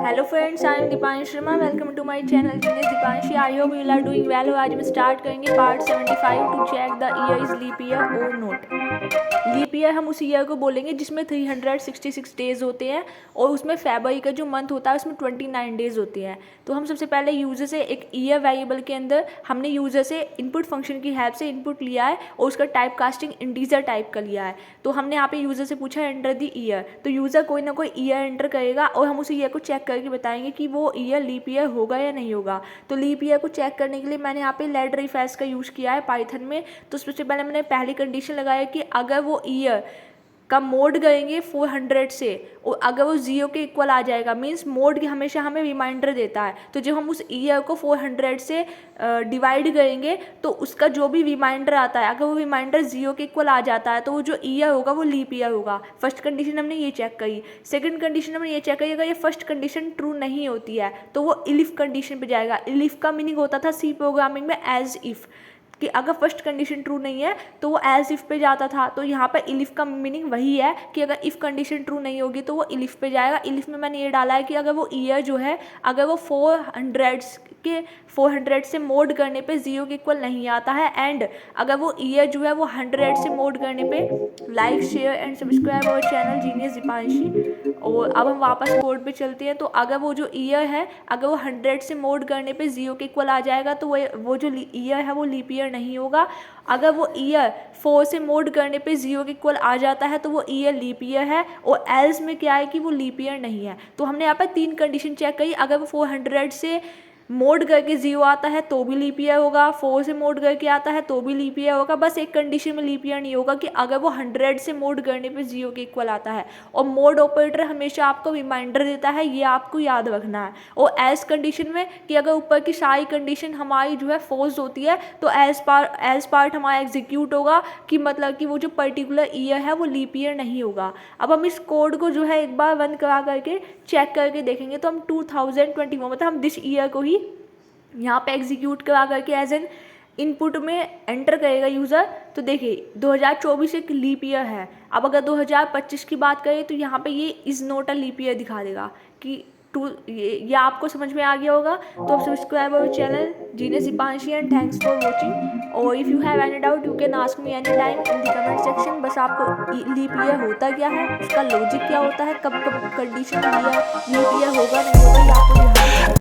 Hello friends, I am Deepanshi Sharma. Welcome to my channel genius Deepanshi. I hope you are doing well. आज हम start करेंगे part 75 to check the year is leap year और not. Leap year हम उस year को बोलेंगे जिसमें 366 days होते हैं और उसमें फरवरी का जो मंथ होता है उसमें 29 डेज होते हैं। तो हम सबसे पहले यूजर से एक ईयर वेरिएबल के अंदर हमने यूजर से इनपुट फंक्शन की हेल्प से इनपुट लिया है और उसका टाइप कास्टिंग इंटीजर टाइप का लिया है। तो हमने यहाँ पे यूजर से पूछा एंटर द ईयर, तो यूजर कोई ना कोई ईयर एंटर करेगा और हम उस ईयर को चेक करके बताएंगे कि वो ईयर लीप ईयर होगा या नहीं होगा। तो लीप ईयर को चेक करने के लिए मैंने यहाँ पे लेट रिफ्रेश का यूज़ किया है पाइथन में। तो सबसे पहले मैंने पहली कंडीशन लगाया कि अगर वो ईयर का मोड करेंगे 400 से और अगर वो 0 के इक्वल आ जाएगा, मीन्स मोड की हमेशा हमें रिमाइंडर देता है। तो जब हम उस ईयर को 400 से डिवाइड करेंगे तो उसका जो भी रिमाइंडर आता है, अगर वो रिमाइंडर 0 के इक्वल आ जाता है तो वो जो ईयर होगा वो लीप ईयर होगा। फर्स्ट कंडीशन हमने ये चेक करी। सेकंड कंडीशन हमने ये चेक करी, अगर ये फर्स्ट कंडीशन ट्रू नहीं होती है तो वो इलिफ कंडीशन पे जाएगा। इलिफ का मीनिंग होता था सी प्रोग्रामिंग में एज इफ़, कि अगर फर्स्ट कंडीशन ट्रू नहीं है तो वो एज इफ़ पे जाता था। तो यहाँ पर इलिफ का मीनिंग वही है कि अगर इफ़ कंडीशन ट्रू नहीं होगी तो वो इलिफ पे जाएगा। इलिफ में मैंने ये डाला है कि अगर वो ईयर जो है अगर वो 400 से मोड करने पे 0 के इक्वल नहीं आता है, एंड अगर वो ईयर जो है वो 100 से मोड करने पे like share and subscribe our channel genius Deepanshi. और अब हम वापस कोड पे चलते हैं। तो अगर वो जो ईयर है अगर वो 100 से मोड करने पे 0 के इक्वल आ जाएगा तो वो जो ईयर है वो लीप ईयर नहीं होगा। अगर वो ईयर 4 से मोड करने पे 0 के इक्वल आ जाता है तो वो ईयर लीप ईयर है, और एल्स में क्या है कि वो लीप ईयर नहीं है। तो हमने यहाँ पर 3 कंडीशन चेक करी। अगर वो 400 से मोड करके 0 आता है तो भी लीप ईयर होगा, 4 से मोड करके आता है तो भी लीप ईयर होगा। बस एक कंडीशन में लीप ईयर नहीं होगा कि अगर वो 100 से मोड करने पे 0 के इक्वल आता है। और मोड ऑपरेटर हमेशा आपको रिमाइंडर देता है, ये आपको याद रखना है। और एज कंडीशन में कि अगर ऊपर की सारी कंडीशन हमारी जो है फॉल्स होती है तो एज पार्ट हमारा एग्जीक्यूट होगा कि मतलब कि वो जो पर्टिकुलर ईयर है वो लीप ईयर नहीं होगा। अब हम इस कोड को जो है एक बार रन करा करके चेक करके देखेंगे। तो हम 2021 मतलब हम दिस ईयर को ही यहाँ पे एग्जीक्यूट करा करके एज एन इनपुट में एंटर करेगा यूज़र। तो देखिए 2024 एक लीप ईयर है। अब अगर 2025 की बात करें तो यहाँ पे ये is not a leap year दिखा देगा कि ये आपको समझ में आ गया होगा। तो आप subscribe our channel genius Deepanshi and thanks for watching. और if you have any doubt you can ask me any time in the comment section. बस आपको लीप ईयर होता क्या है, उसका लॉजिक क्या होता है, कब कब कंडीशन लीप ईयर होगा नहीं होगा, ये आपको ध्यान